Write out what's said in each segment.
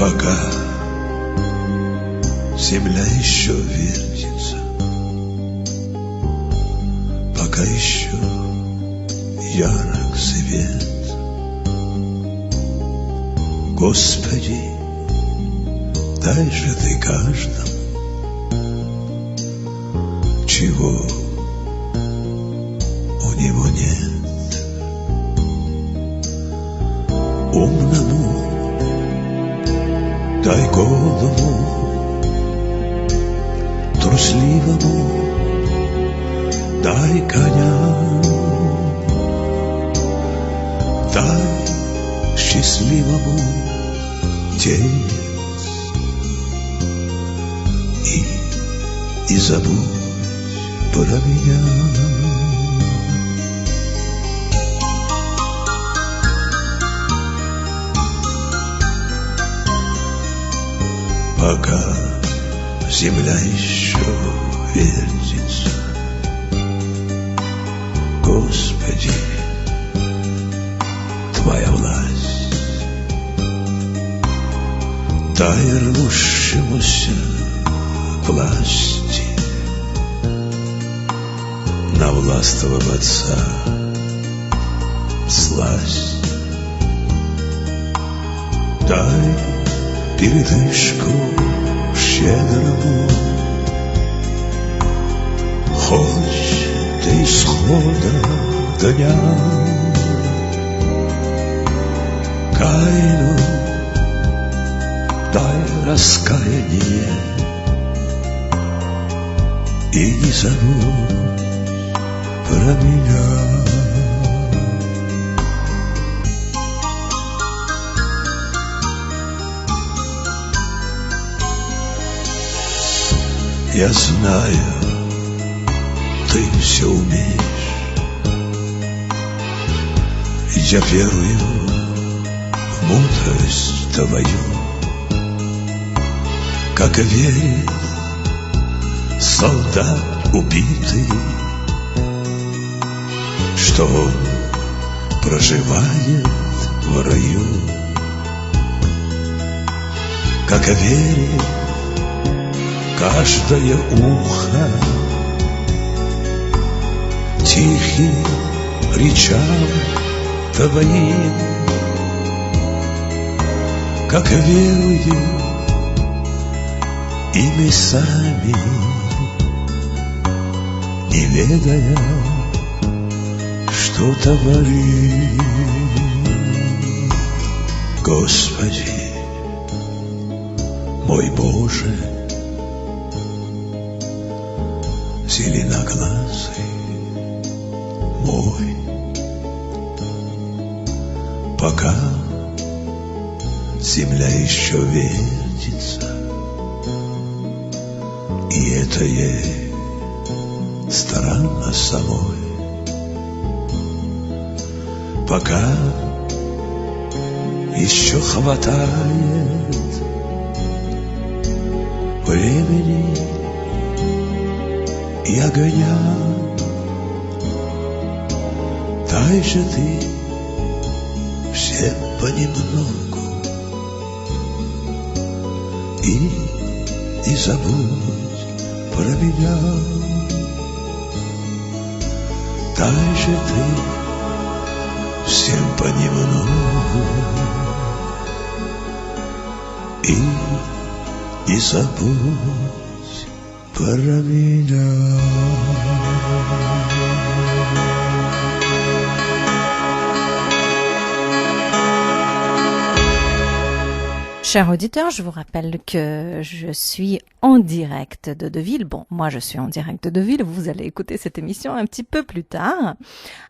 Пока земля еще вертится, пока еще ярок свет, Господи, дай же Ты каждому, чего у него нет. Умному дай голову, трусливому дай коня, дай счастливому тенец и забудь про меня. Пока земля еще вертится, Господи, Твоя власть, дай рвущемуся власти навластвоваться сласть, дай передышку щедрому, хоть до исхода дня. Каину дай раскаяние и не забудь про меня. Я знаю, Ты все умеешь, я верую в мудрость Твою, как верит солдат убитый, что он проживает в раю, как верит каждое ухо тихим речам Твоим, как веруем и мы сами, не ведая, что творим. Господи, мой Боже, зеленоглазый мой, пока земля еще вертится, и это ей странно самой, пока еще хватает времени и огня, дай же Ты всем понемногу и забудь про меня. Дай же Ты всем понемногу и забудь про меня. Chers auditeurs, je vous rappelle que je suis en direct de Deauville. Bon, moi je suis en direct de Deauville, vous allez écouter cette émission un petit peu plus tard.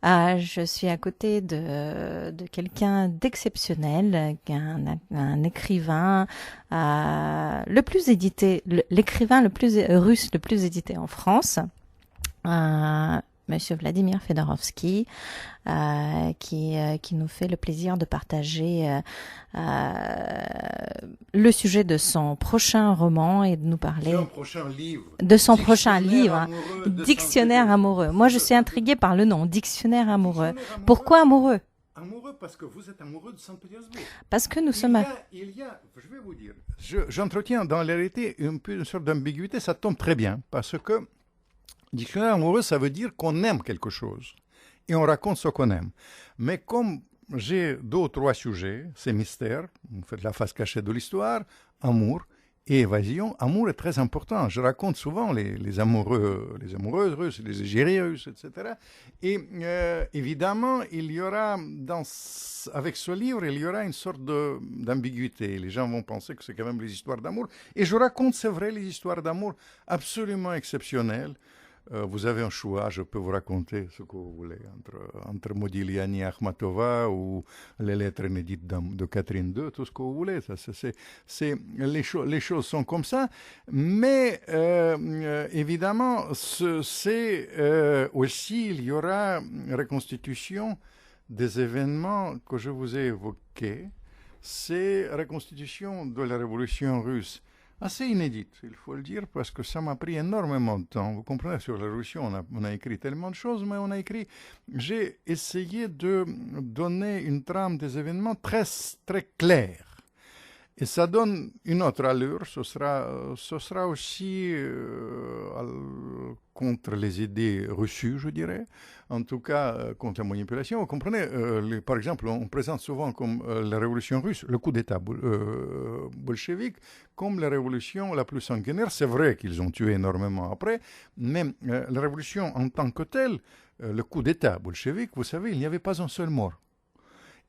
Je suis à côté de quelqu'un d'exceptionnel, un écrivain le plus édité, l'écrivain le plus russe le plus édité en France. Monsieur Vladimir Fedorovski, qui nous fait le plaisir de partager le sujet de son prochain roman et de nous parler de son prochain livre, Dictionnaire amoureux. Moi, je suis intriguée par le nom, Dictionnaire amoureux. Pourquoi amoureux? amoureux parce que vous êtes amoureux de Saint-Pétersbourg. Parce que nous sommes... Je vais vous dire, j'entretiens dans la réalité une sorte d'ambiguïté, ça tombe très bien, parce que dictionnaire amoureux, ça veut dire qu'on aime quelque chose, et on raconte ce qu'on aime. Mais comme j'ai 2 ou 3 sujets, c'est mystère, vous faites la face cachée de l'histoire, amour et évasion. Amour est très important. Je raconte souvent les amoureux, les amoureuses russes, les égéries russes, etc. Et évidemment, il y aura, avec ce livre, il y aura une sorte d'ambiguïté. Les gens vont penser que c'est quand même les histoires d'amour. Et je raconte, c'est vrai, les histoires d'amour absolument exceptionnelles. Vous avez un choix, je peux vous raconter ce que vous voulez, entre Modigliani et Akhmatova ou les lettres inédites de Catherine II, tout ce que vous voulez. Les choses sont comme ça, mais évidemment, aussi, il y aura reconstitution des événements que je vous ai évoqués. C'est reconstitution de la révolution russe. Assez inédite, il faut le dire, parce que ça m'a pris énormément de temps. Vous comprenez, sur la Révolution, on a écrit tellement de choses, mais j'ai essayé de donner une trame des événements très, très claire. Et ça donne une autre allure, ce sera aussi contre les idées reçues, je dirais, en tout cas contre la manipulation. Vous comprenez, par exemple, on présente souvent comme la révolution russe, le coup d'État bolchevique, comme la révolution la plus sanguinaire. C'est vrai qu'ils ont tué énormément après, mais la révolution en tant que telle, le coup d'État bolchevique, vous savez, il n'y avait pas un seul mort.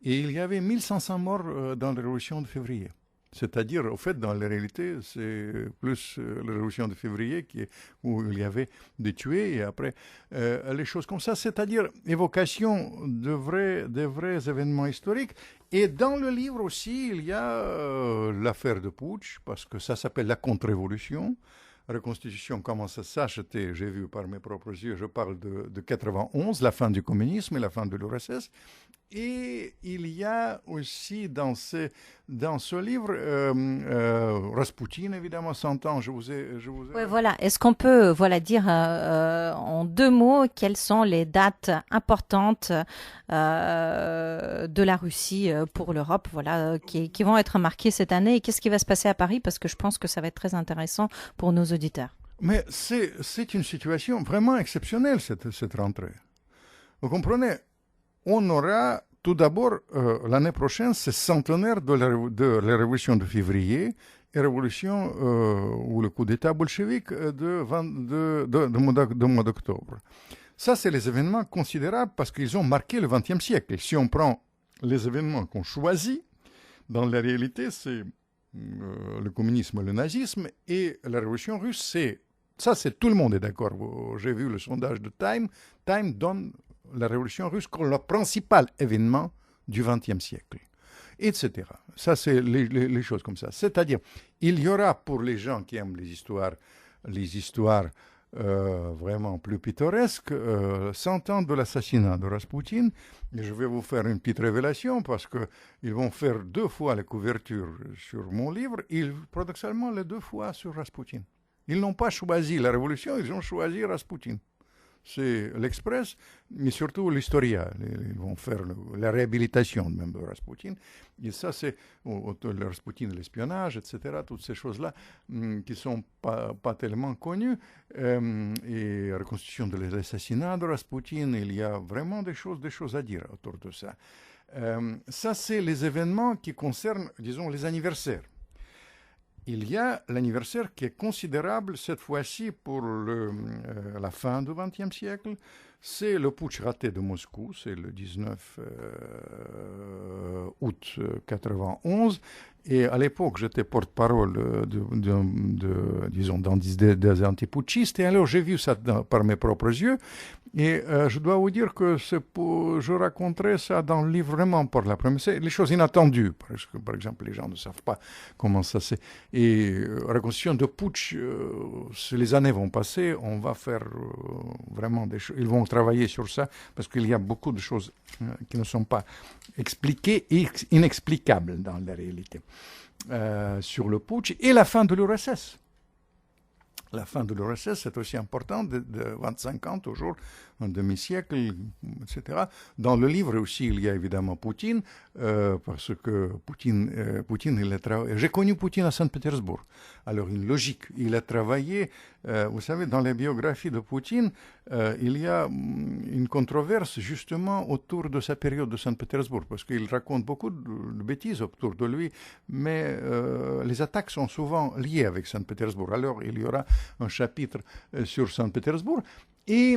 Et il y avait 1500 morts dans la révolution de février. C'est-à-dire, au fait, dans la réalité, c'est plus la révolution de février où il y avait des tués et après les choses comme ça. C'est-à-dire, évocation de vrais événements historiques. Et dans le livre aussi, il y a l'affaire de Putsch, parce que ça s'appelle la contre-révolution. Reconstitution commence à s'acheter, j'ai vu par mes propres yeux, je parle de 91, la fin du communisme et la fin de l'URSS. Et il y a aussi dans ce livre, Raspoutine, évidemment, 100 ans, je vous ai... Oui, voilà. Est-ce qu'on peut dire en 2 mots quelles sont les dates importantes de la Russie pour l'Europe, qui vont être marquées cette année, et qu'est-ce qui va se passer à Paris, parce que je pense que ça va être très intéressant pour nos auditeurs. Mais c'est une situation vraiment exceptionnelle, cette rentrée. Vous comprenez? On aura tout d'abord, l'année prochaine, c'est centenaire de la révolution de février et révolution ou le coup d'État bolchevique de mois d'octobre. Ça, c'est les événements considérables parce qu'ils ont marqué le XXe siècle. Et si on prend les événements qu'on choisit, dans la réalité, c'est le communisme, le nazisme et la révolution russe. Ça, tout le monde est d'accord. J'ai vu le sondage de Time. Time donne la révolution russe comme le principal événement du XXe siècle, etc. Ça, c'est les choses comme ça. C'est-à-dire, il y aura pour les gens qui aiment les histoires vraiment plus pittoresques, 100 ans de l'assassinat de Raspoutine. Et je vais vous faire une petite révélation parce qu'ils vont faire 2 fois la couverture sur mon livre, paradoxalement les 2 fois sur Raspoutine. Ils n'ont pas choisi la révolution, ils ont choisi Raspoutine. C'est l'Express, mais surtout l'Historia. Ils vont faire la réhabilitation même de Raspoutine. Et ça, c'est le Raspoutine, l'espionnage, etc., toutes ces choses-là qui ne sont pas tellement connues. Et la reconstitution de l'assassinat de Raspoutine, il y a vraiment des choses à dire autour de ça. Ça, c'est les événements qui concernent, disons, les anniversaires. Il y a l'anniversaire qui est considérable cette fois-ci pour la fin du XXe siècle. C'est le putsch raté de Moscou, c'est le 19 août 91. Et à l'époque, j'étais porte-parole disons, des antiputschistes. Et alors, j'ai vu ça par mes propres yeux. Et je dois vous dire que je raconterai ça dans le livre vraiment pour la première. C'est les choses inattendues. Parce que, par exemple, les gens ne savent pas comment ça c'est. Et reconstitution de putsch, les années vont passer, on va faire vraiment des choses. Ils vont travailler sur ça parce qu'il y a beaucoup de choses qui ne sont pas expliquées et inexplicables dans la réalité. Sur le putsch et la fin de l'URSS. La fin de l'URSS, c'est aussi important, de 25 ans toujours, un demi-siècle, etc. Dans le livre aussi, il y a évidemment Poutine, parce que Poutine il a travaillé. J'ai connu Poutine à Saint-Pétersbourg. Alors, une logique. Il a travaillé, vous savez, dans les biographies de Poutine, il y a une controverse justement autour de sa période de Saint-Pétersbourg, parce qu'il raconte beaucoup de bêtises autour de lui, mais les attaques sont souvent liées avec Saint-Pétersbourg. Alors, il y aura un chapitre sur Saint-Pétersbourg. Et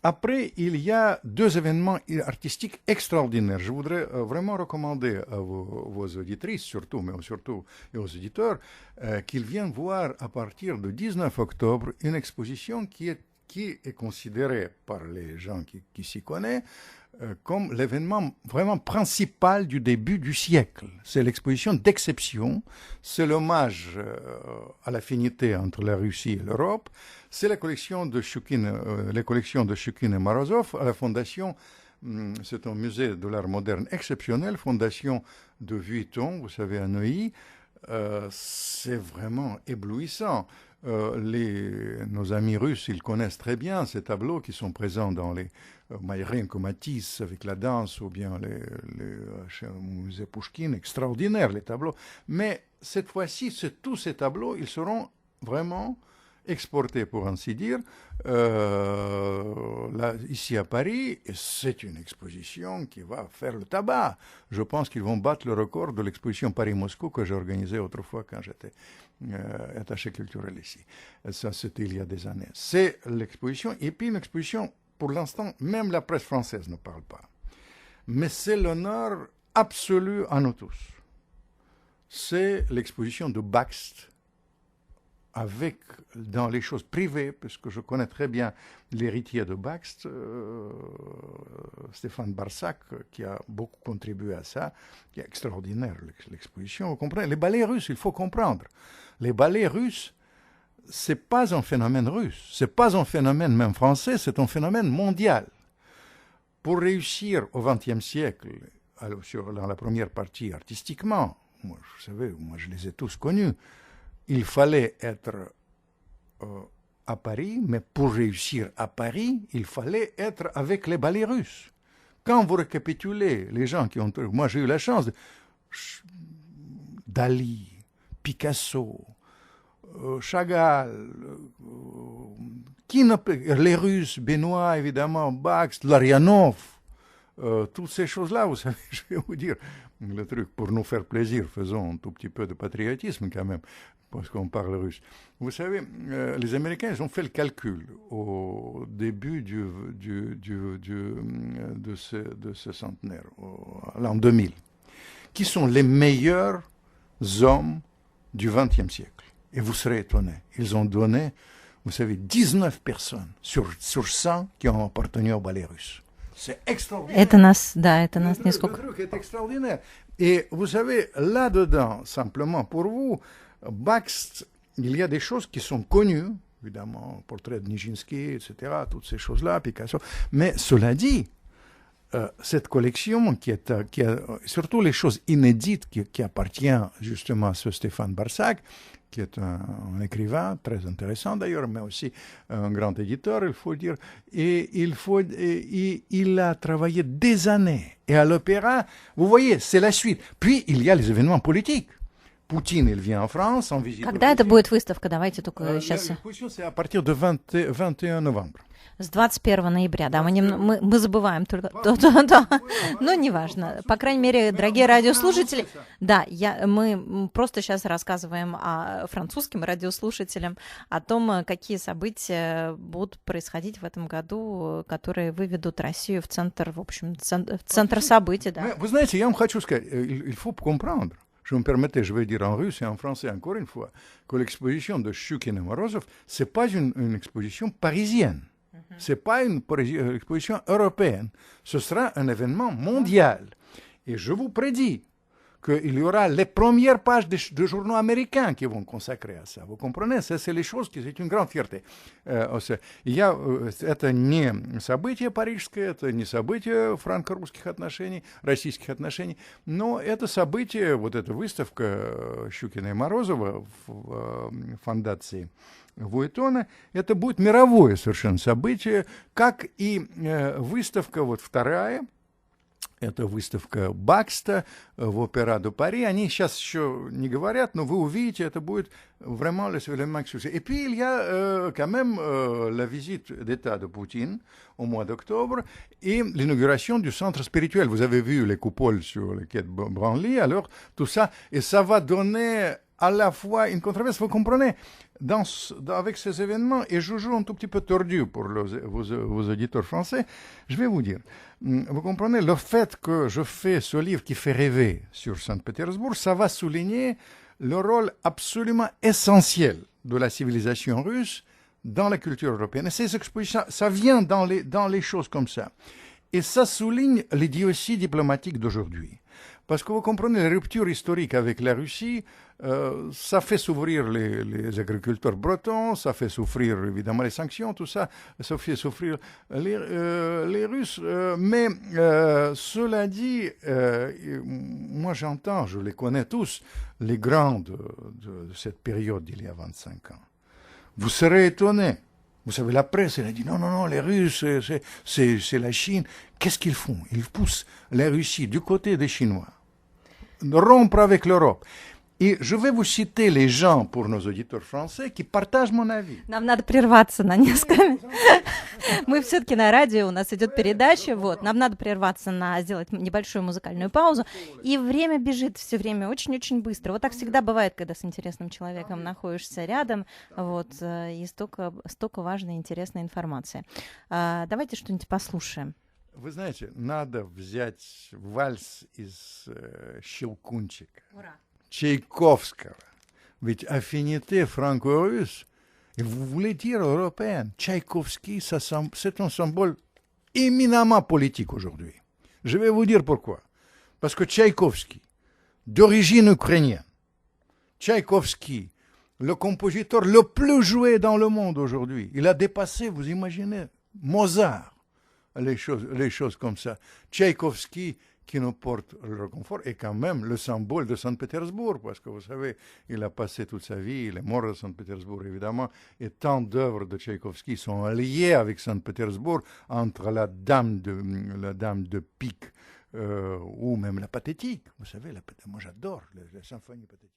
après, il y a deux événements artistiques extraordinaires. Je voudrais vraiment recommander à vos auditrices, surtout, mais surtout et aux auditeurs, qu'ils viennent voir à partir du 19 octobre une exposition qui est considérée par les gens qui s'y connaissent comme l'événement vraiment principal du début du siècle. C'est l'exposition d'exception, c'est l'hommage à l'affinité entre la Russie et l'Europe, c'est la collection de les collections de Choukin et Morozov à la fondation, c'est un musée de l'art moderne exceptionnel, fondation de Vuitton, vous savez, à Neuilly. C'est vraiment éblouissant. Nos amis russes, ils connaissent très bien ces tableaux qui sont présents dans les rien que Matisse avec la danse ou bien chez le musée Pouchkine, extraordinaires les tableaux. Mais cette fois-ci, tous ces tableaux, ils seront vraiment exportés, pour ainsi dire, ici à Paris. Et c'est une exposition qui va faire le tabac. Je pense qu'ils vont battre le record de l'exposition Paris-Moscou que j'ai organisée autrefois quand j'étais attaché culturel ici. Ça, c'était il y a des années. C'est l'exposition, et puis une exposition, pour l'instant, même la presse française ne parle pas. Mais c'est l'honneur absolu à nous tous. C'est l'exposition de Bakst, avec, dans les choses privées, parce que je connais très bien l'héritier de Bakst, Stéphane Barsac, qui a beaucoup contribué à ça, qui est extraordinaire, l'exposition. Vous comprenez? Les ballets russes, il faut comprendre. Les ballets russes, c'est pas un phénomène russe, c'est pas un phénomène même français, c'est un phénomène mondial. Pour réussir au XXe siècle, dans la première partie artistiquement, vous savez, moi je les ai tous connus, il fallait être à Paris, mais pour réussir à Paris, il fallait être avec les ballets russes. Quand vous récapitulez les gens qui ont... Moi, j'ai eu la chance de... Dali, Picasso, Chagall, les Russes, Benoît, évidemment, Bakst, Larionov, toutes ces choses-là, vous savez, je vais vous dire, le truc, pour nous faire plaisir, faisons un tout petit peu de patriotisme quand même, parce qu'on parle russe. Vous savez, les Américains, ils ont fait le calcul au début de ce centenaire, l'an 2000, qui sont les meilleurs hommes du XXe siècle. Et vous serez étonnés, ils ont donné, vous savez, 19 personnes sur 100 qui ont appartenu au ballet russe. C'est extraordinaire. Это нас несколько... Le truc est extraordinaire. Et vous savez, là-dedans, simplement pour vous, Bakst, il y a des choses qui sont connues, évidemment, portrait de Nijinsky, etc., toutes ces choses-là, Picasso. Mais cela dit, cette collection qui a surtout les choses inédites qui appartiennent justement à ce Stéphane Barsac, qui est un écrivain très intéressant d'ailleurs, mais aussi un grand éditeur, il faut dire. Et il a travaillé des années. Et à l'opéra, vous voyez, c'est la suite. Puis, il y a les événements politiques. Poutine, il vient en France en visite. Когда это будет выставка? Давайте только сейчас. L'exposition, c'est à partir de 21 novembre. С 21 ноября, да, мы забываем только, но неважно. По крайней мере, дорогие радиослушатели, да, мы просто сейчас рассказываем французским радиослушателям о том, какие события будут происходить в этом году, которые выведут Россию в центр, в общем, в центр событий, да. Vous знаете, я вам хочу сказать, il faut comprendre. Je me permettais, je vais dire en russe et en français encore une fois, que l'exposition de Choukin et Morozov, ce n'est pas une exposition parisienne. Ce n'est pas une exposition européenne. Ce sera un événement mondial. Et je vous prédis qu'il y aura les premières pages de journaux américains qui vont consacrer à ça. Vous comprenez? Ça, c'est les choses qui c'est une grande fierté. Это не событие парижское, это не событие франко-русских отношений, российских отношений, но это событие, вот эта выставка Щукина и Морозова в фондации Вуитона, это будет мировое совершенно событие, как и выставка вот вторая, это выставка Бакста в Опера де Пари. Они сейчас еще не говорят, но вы увидите, это будет vraiment le succès. Et puis, il y a quand même la visite d'État de Poutine au mois d'octobre et l'inauguration du centre spirituel. Vous avez vu les coupoles sur le quai de Branly, alors tout ça, et ça va donner à la fois une controverse, vous comprenez, avec ces événements, et je joue un tout petit peu tordu pour vos auditeurs français, je vais vous dire, vous comprenez, le fait que je fais ce livre qui fait rêver sur Saint-Pétersbourg, ça va souligner le rôle absolument essentiel de la civilisation russe dans la culture européenne. Et ces expositions, ça vient dans les choses comme ça. Et ça souligne l'idiotie diplomatique d'aujourd'hui. Parce que vous comprenez, la rupture historique avec la Russie, ça fait souffrir les agriculteurs bretons, ça fait souffrir évidemment les sanctions, tout ça, ça fait souffrir les Russes. Mais cela dit, moi j'entends, je les connais tous, les grands de cette période d'il y a 25 ans. Vous serez étonnés. Vous savez, la presse, elle a dit non, les Russes, c'est la Chine. Qu'est-ce qu'ils font? Ils poussent la Russie du côté des Chinois, rompre avec l'Europe. И je vais vous citer les gens, pour nos auditeurs français, qui partagent mon avis. Нам надо прерваться на несколько минут. Мы все-таки на радио, у нас идет передача, вот, нам надо прерваться сделать небольшую музыкальную паузу, и время бежит все время очень-очень быстро. Вот так всегда бывает, когда с интересным человеком находишься рядом, вот, и столько важной и интересной информации. Давайте что-нибудь послушаем. Вы знаете, надо взять вальс из «Щелкунчика». Ура! Tchaïkovskого. Ведь affinité franco-russe, et vous voulez dire européenne, Tchaïkovski, c'est un symbole éminemment politique aujourd'hui. Je vais vous dire pourquoi. Parce que Tchaïkovski, d'origine ukrainienne, Tchaïkovski, le compositeur le plus joué dans le monde aujourd'hui, il a dépassé, vous imaginez, Mozart, les choses comme ça. Tchaïkovski, qui nous porte le réconfort, est quand même le symbole de Saint-Pétersbourg, parce que vous savez, il a passé toute sa vie, il est mort de Saint-Pétersbourg évidemment, et tant d'œuvres de Tchaïkovski sont liées avec Saint-Pétersbourg, entre la dame de pique ou même la pathétique. Vous savez, moi j'adore la symphonie pathétique.